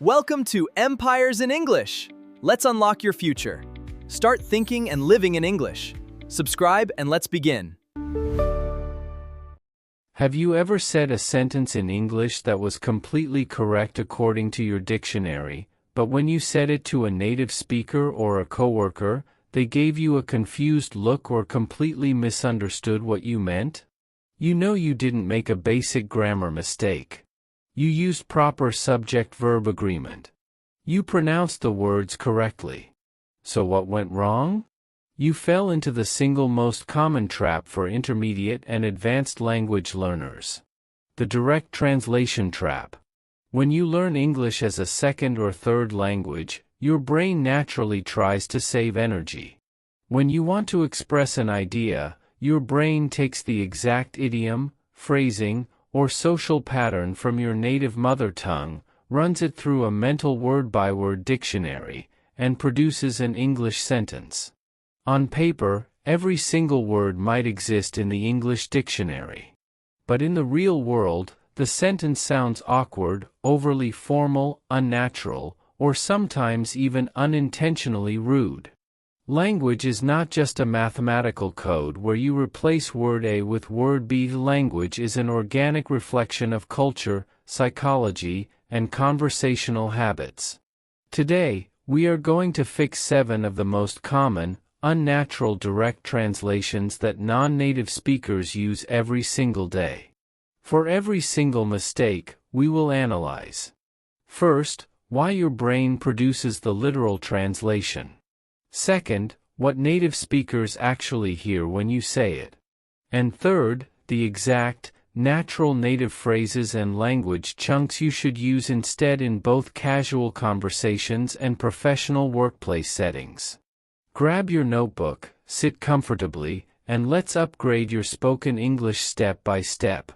Welcome to Empires in English. Let's unlock your future. Start thinking and living in English. Subscribe and let's begin. Have you ever said a sentence in English that was completely correct according to your dictionary, but when you said it to a native speaker or a coworker, they gave you a confused look or completely misunderstood what you meant? You know you didn't make a basic grammar mistake. You used proper subject-verb agreement. You pronounced the words correctly. So what went wrong? You fell into the single most common trap for intermediate and advanced language learners. The direct translation trap. When you learn English as a second or third language, your brain naturally tries to save energy. When you want to express an idea, your brain takes the exact idiom, phrasing, or social pattern from your native mother tongue, runs it through a mental word-by-word dictionary, and produces an English sentence. On paper, every single word might exist in the English dictionary. But in the real world, the sentence sounds awkward, overly formal, unnatural, or sometimes even unintentionally rude. Language is not just a mathematical code where you replace word A with word B. Language is an organic reflection of culture, psychology, and conversational habits. Today, we are going to fix 7 of the most common, unnatural direct translations that non-native speakers use every single day. For every single mistake, we will analyze. First, why your brain produces the literal translation. Second, what native speakers actually hear when you say it. And third, the exact, natural native phrases and language chunks you should use instead in both casual conversations and professional workplace settings. Grab your notebook, sit comfortably, and let's upgrade your spoken English step by step.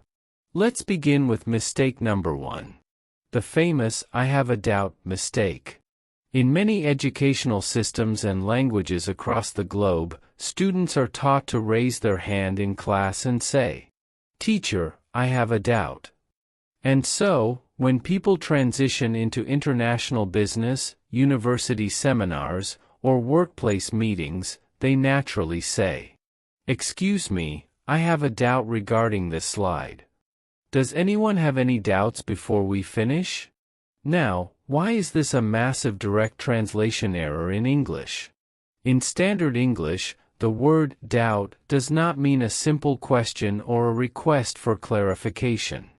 Let's begin with mistake number 1. The famous "I have a doubt" mistake. In many educational systems and languages across the globe, students are taught to raise their hand in class and say, "Teacher, I have a doubt." And so, when people transition into international business, university seminars, or workplace meetings, they naturally say, "Excuse me, I have a doubt regarding this slide. Does anyone have any doubts before we finish?" Now, why is this a massive direct translation error in English? In standard English, the word doubt does not mean a simple question or a request for clarification.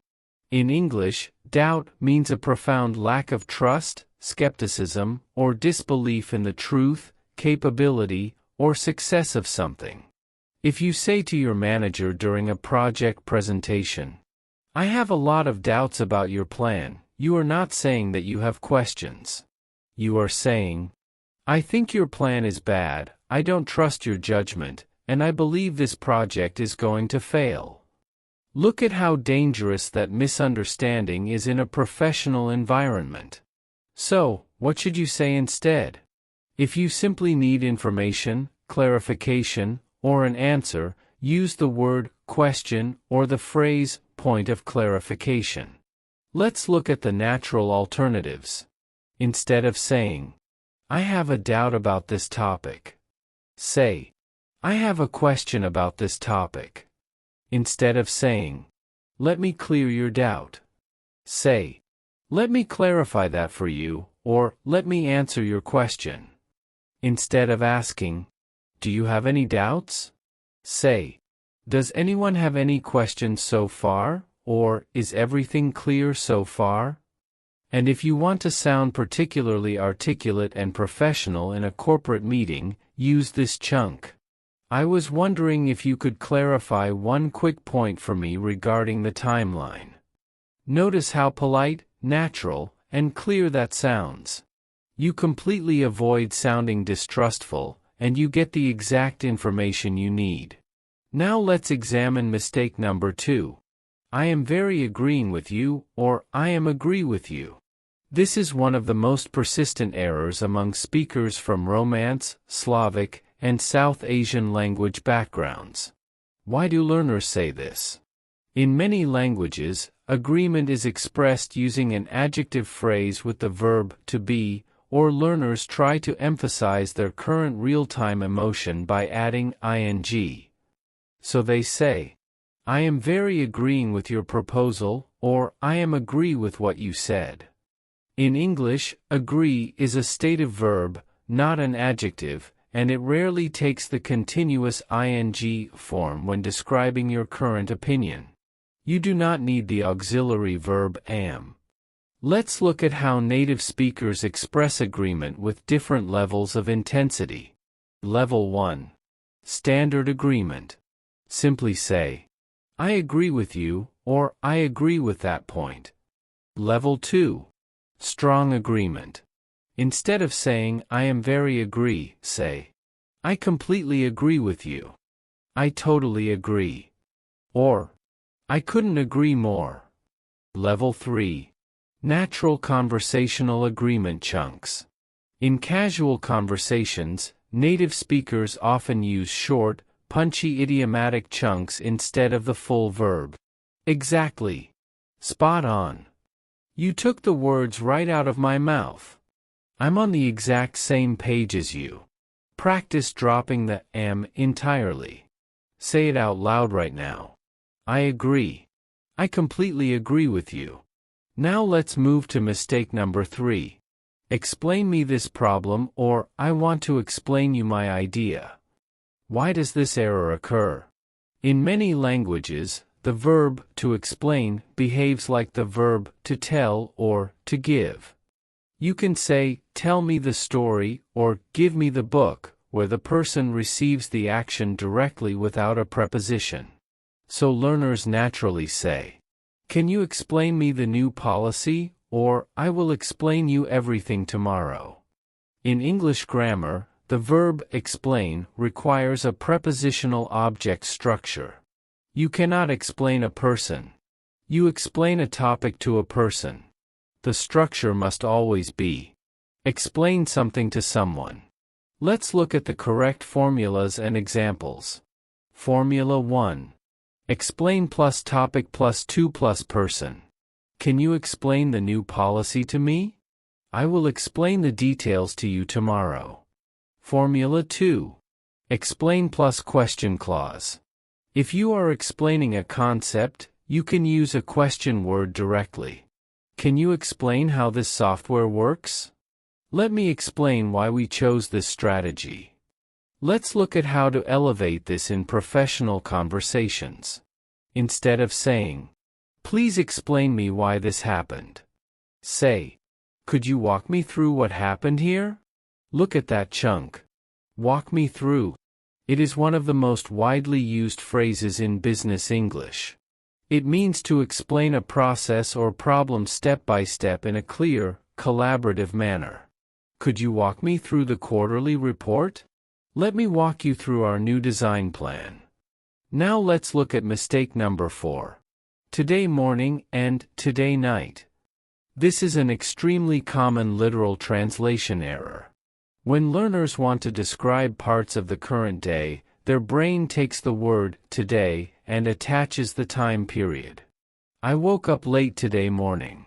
In English, doubt means a profound lack of trust, skepticism, or disbelief in the truth, capability, or success of something. If you say to your manager during a project presentation, "I have a lot of doubts about your plan," you are not saying that you have questions. You are saying, "I think your plan is bad, I don't trust your judgment, and I believe this project is going to fail." Look at how dangerous that misunderstanding is in a professional environment. So, what should you say instead? If you simply need information, clarification, or an answer, use the word question or the phrase point of clarification. Let's look at the natural alternatives. Instead of saying, "I have a doubt about this topic," say, "I have a question about this topic." Instead of saying, "Let me clear your doubt," say, "Let me clarify that for you," or "Let me answer your question." Instead of asking, "Do you have any doubts?" say, "Does anyone have any questions so far?" or "Is everything clear so far?" And if you want to sound particularly articulate and professional in a corporate meeting, use this chunk. "I was wondering if you could clarify one quick point for me regarding the timeline." Notice how polite, natural, and clear that sounds. You completely avoid sounding distrustful, and you get the exact information you need. Now let's examine mistake number 2. "I am very agreeing with you," or "I am agree with you." This is one of the most persistent errors among speakers from Romance, Slavic, and South Asian language backgrounds. Why do learners say this? In many languages, agreement is expressed using an adjective phrase with the verb to be, or learners try to emphasize their current real-time emotion by adding ing. So they say, I am very agreeing with your proposal, or I am agree with what you said. In English, agree is a stative verb, not an adjective, and it rarely takes the continuous ing form when describing your current opinion. You do not need the auxiliary verb am. Let's look at how native speakers express agreement with different levels of intensity. Level 1. Standard agreement. Simply say, I agree with you, or I agree with that point. Level 2. Strong agreement. Instead of saying, I am very agree, say, I completely agree with you. I totally agree. Or, I couldn't agree more. Level 3. Natural conversational agreement chunks. In casual conversations, native speakers often use short, punchy idiomatic chunks instead of the full verb. Exactly. Spot on. You took the words right out of my mouth. I'm on the exact same page as you. Practice dropping the am entirely. Say it out loud right now. I agree. I completely agree with you. Now let's move to mistake number 3. Explain me this problem, or I want to explain you my idea. Why does this error occur? In many languages, the verb to explain behaves like the verb to tell or to give. You can say, tell me the story, or give me the book, where the person receives the action directly without a preposition. So learners naturally say, can you explain me the new policy, or I will explain you everything tomorrow. In English grammar, the verb explain requires a prepositional object structure. You cannot explain a person. You explain a topic to a person. The structure must always be explain something to someone. Let's look at the correct formulas and examples. Formula 1. Explain plus topic plus to plus person. Can you explain the new policy to me? I will explain the details to you tomorrow. Formula 2. Explain plus question clause. If you are explaining a concept, you can use a question word directly. Can you explain how this software works? Let me explain why we chose this strategy. Let's look at how to elevate this in professional conversations. Instead of saying, please explain me why this happened, say, could you walk me through what happened here? Look at that chunk. Walk me through. It is one of the most widely used phrases in business English. It means to explain a process or problem step by step in a clear, collaborative manner. Could you walk me through the quarterly report? Let me walk you through our new design plan. Now let's look at mistake number 4. Today morning and today night. This is an extremely common literal translation error. When learners want to describe parts of the current day, their brain takes the word today and attaches the time period. I woke up late today morning.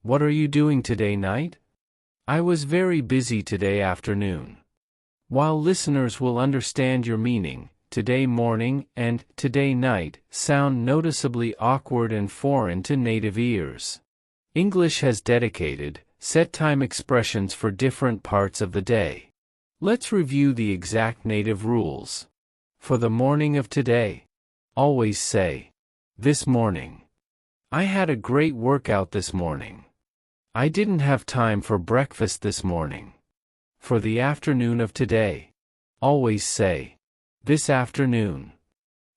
What are you doing today night? I was very busy today afternoon. While listeners will understand your meaning, today morning and today night sound noticeably awkward and foreign to native ears. English has dedicated, set time expressions for different parts of the day. Let's review the exact native rules. For the morning of today, always say, this morning. I had a great workout this morning. I didn't have time for breakfast this morning. For the afternoon of today, always say, this afternoon.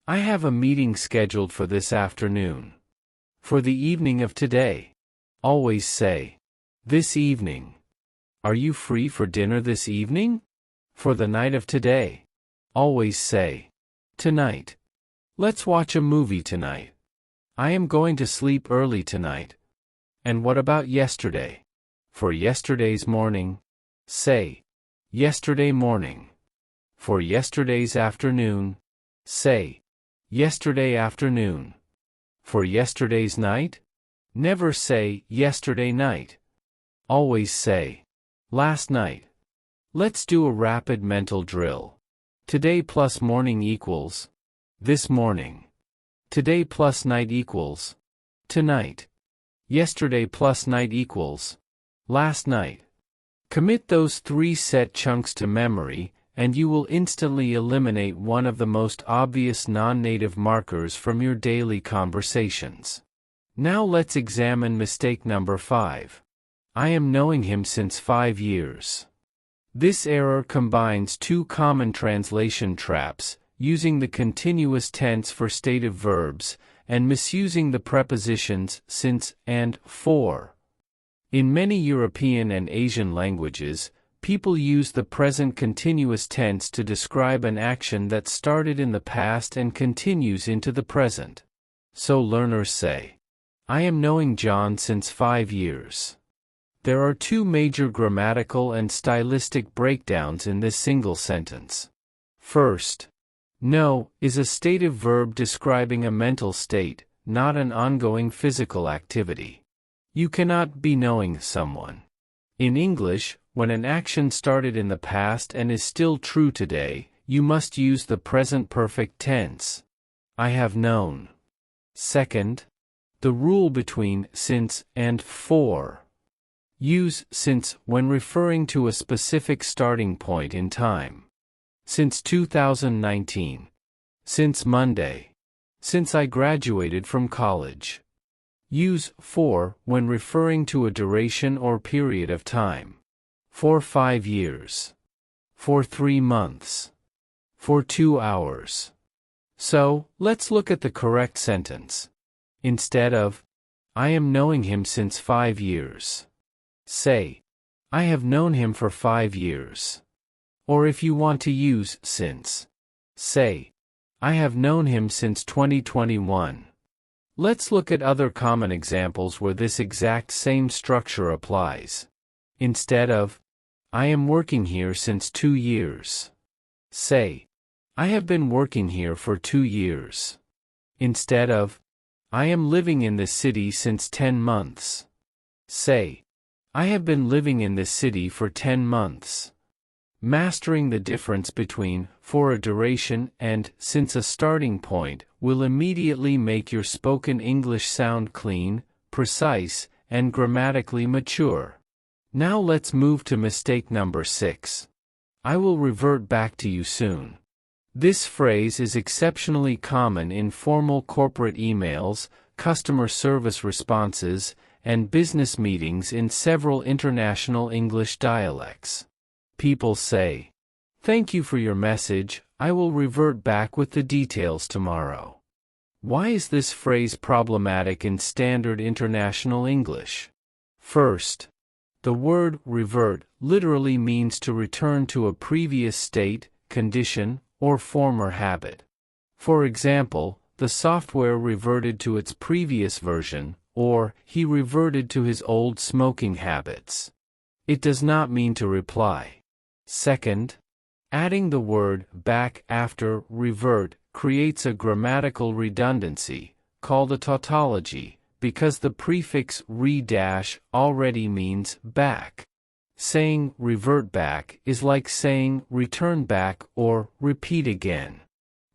I have a meeting scheduled for this afternoon. For the evening of today, always say, this evening. Are you free for dinner this evening? For the night of today, always say, tonight. Let's watch a movie tonight. I am going to sleep early tonight. And what about yesterday? For yesterday's morning, say, yesterday morning. For yesterday's afternoon, say, yesterday afternoon. For yesterday's night? Never say yesterday night. Always say last night. Let's do a rapid mental drill. Today plus morning equals this morning. Today plus night equals tonight. Yesterday plus night equals last night. Commit those 3 set chunks to memory, and you will instantly eliminate one of the most obvious non-native markers from your daily conversations. Now let's examine mistake number 5. I am knowing him since 5 years. This error combines 2 common translation traps, using the continuous tense for stative verbs, and misusing the prepositions since and for. In many European and Asian languages, people use the present continuous tense to describe an action that started in the past and continues into the present. So learners say, I am knowing John since 5 years. There are 2 major grammatical and stylistic breakdowns in this single sentence. First, know is a stative verb describing a mental state, not an ongoing physical activity. You cannot be knowing someone. In English, when an action started in the past and is still true today, you must use the present perfect tense. I have known. Second, the rule between since and for. Use since when referring to a specific starting point in time. Since 2019. Since Monday. Since I graduated from college. Use for when referring to a duration or period of time. For 5 years. For 3 months. For 2 hours. So, let's look at the correct sentence. Instead of, I am knowing him since 5 years. Say, I have known him for 5 years. Or if you want to use since, say, I have known him since 2021. Let's look at other common examples where this exact same structure applies. Instead of, I am working here since 2 years. Say, I have been working here for 2 years. Instead of, I am living in this city since 10 months. Say, I have been living in this city for 10 months. Mastering the difference between for a duration and since a starting point will immediately make your spoken English sound clean, precise, and grammatically mature. Now let's move to mistake number 6. I will revert back to you soon. This phrase is exceptionally common in formal corporate emails, customer service responses, and business meetings in several international English dialects. People say, thank you for your message, I will revert back with the details tomorrow. Why is this phrase problematic in standard international English? First, the word revert literally means to return to a previous state, condition, or former habit. For example, the software reverted to its previous version, or he reverted to his old smoking habits. It does not mean to reply. Second, adding the word back after revert creates a grammatical redundancy, called a tautology, because the prefix re- already means back. Saying revert back is like saying return back or repeat again.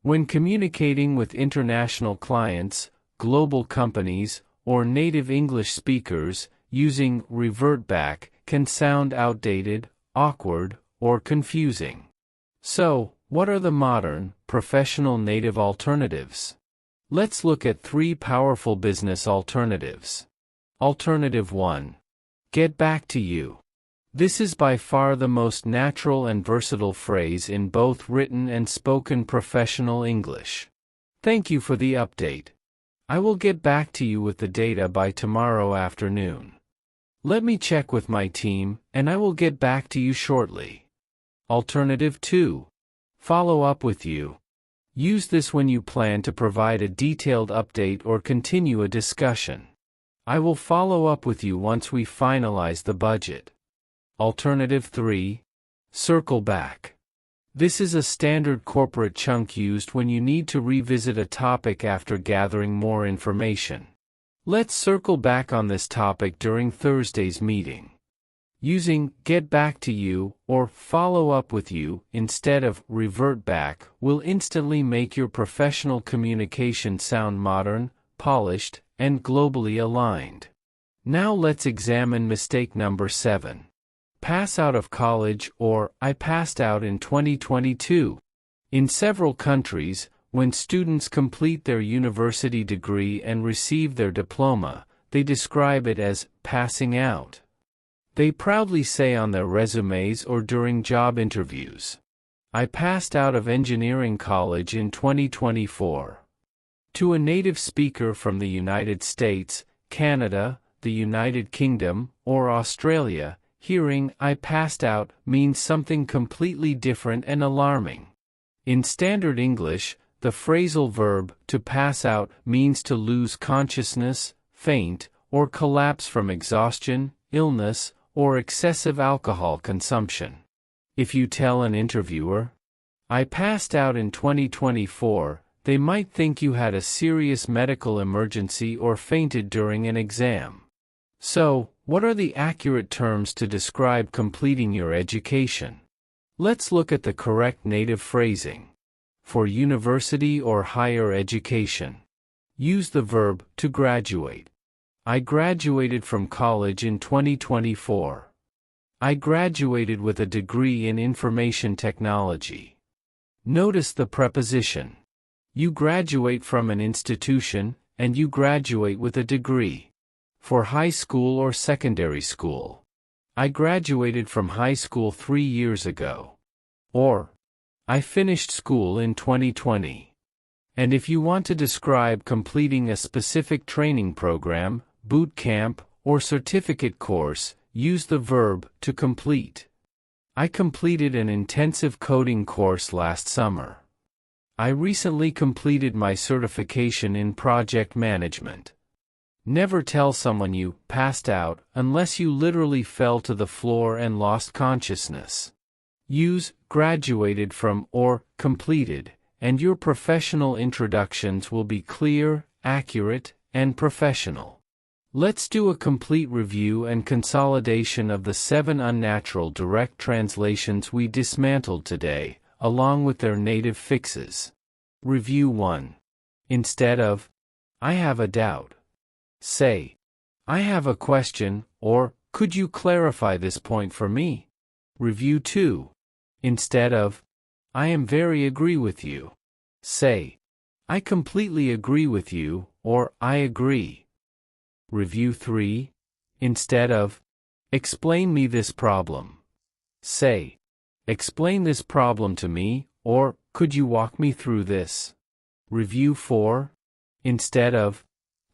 When communicating with international clients, global companies, or native English speakers, using revert back can sound outdated, awkward, or confusing. So, what are the modern, professional native alternatives? Let's look at 3 powerful business alternatives. Alternative 1. Get back to you. This is by far the most natural and versatile phrase in both written and spoken professional English. Thank you for the update. I will get back to you with the data by tomorrow afternoon. Let me check with my team, and I will get back to you shortly. Alternative 2. Follow up with you. Use this when you plan to provide a detailed update or continue a discussion. I will follow up with you once we finalize the budget. Alternative 3. Circle back. This is a standard corporate chunk used when you need to revisit a topic after gathering more information. Let's circle back on this topic during Thursday's meeting. Using get back to you or follow up with you instead of revert back will instantly make your professional communication sound modern, polished, and globally aligned. Now let's examine mistake number 7. Pass out of college or I passed out in 2022. In several countries, when students complete their university degree and receive their diploma, they describe it as passing out. They proudly say on their resumes or during job interviews, I passed out of engineering college in 2024. To a native speaker from the United States, Canada, the United Kingdom, or Australia, hearing I passed out means something completely different and alarming. In standard English, the phrasal verb to pass out means to lose consciousness, faint, or collapse from exhaustion, illness, or excessive alcohol consumption. If you tell an interviewer, I passed out in 2024, they might think you had a serious medical emergency or fainted during an exam. So, what are the accurate terms to describe completing your education? Let's look at the correct native phrasing. For university or higher education, use the verb to graduate. I graduated from college in 2024. I graduated with a degree in information technology. Notice the preposition. You graduate from an institution, and you graduate with a degree. For high school or secondary school, I graduated from high school 3 years ago. Or, I finished school in 2020. And if you want to describe completing a specific training program, boot camp, or certificate course, use the verb to complete. I completed an intensive coding course last summer. I recently completed my certification in project management. Never tell someone you passed out unless you literally fell to the floor and lost consciousness. Use graduated from or completed, and your professional introductions will be clear, accurate, and professional. Let's do a complete review and consolidation of the 7 unnatural direct translations we dismantled today, along with their native fixes. Review 1. Instead of, I have a doubt, say, I have a question, or, could you clarify this point for me? Review 2. Instead of, I am very agree with you, say, I completely agree with you, or I agree. Review 3. Instead of, explain me this problem, say, explain this problem to me, or, could you walk me through this? Review 4. Instead of,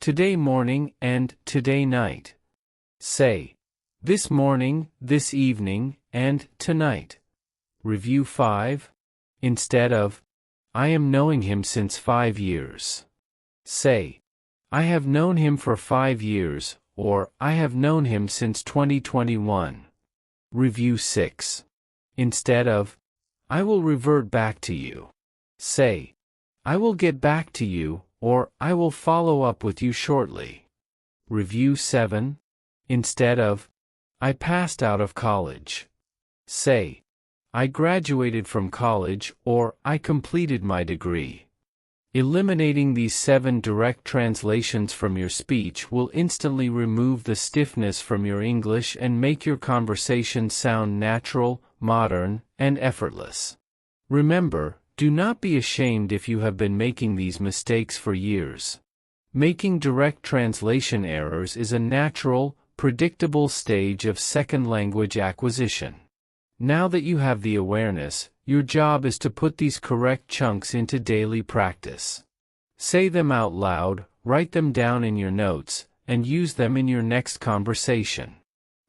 today morning and today night, say, this morning, this evening, and tonight. Review 5. Instead of, I am knowing him since 5 years, say, I have known him for 5 years, or I have known him since 2021. Review 6. Instead of, I will revert back to you, say, I will get back to you, or I will follow up with you shortly. Review 7. Instead of, I passed out of college, say, I graduated from college, or I completed my degree. Eliminating these 7 direct translations from your speech will instantly remove the stiffness from your English and make your conversation sound natural, modern, and effortless. Remember, do not be ashamed if you have been making these mistakes for years. Making direct translation errors is a natural, predictable stage of second language acquisition. Now that you have the awareness, your job is to put these correct chunks into daily practice. Say them out loud, write them down in your notes, and use them in your next conversation.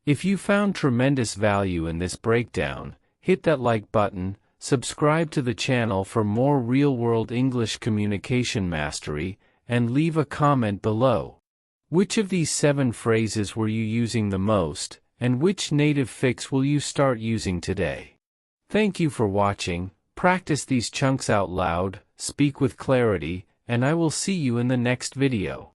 If you found tremendous value in this breakdown, hit that like button, subscribe to the channel for more real-world English communication mastery, and leave a comment below. Which of these 7 phrases were you using the most, and which native fix will you start using today? Thank you for watching. Practice these chunks out loud, speak with clarity, and I will see you in the next video.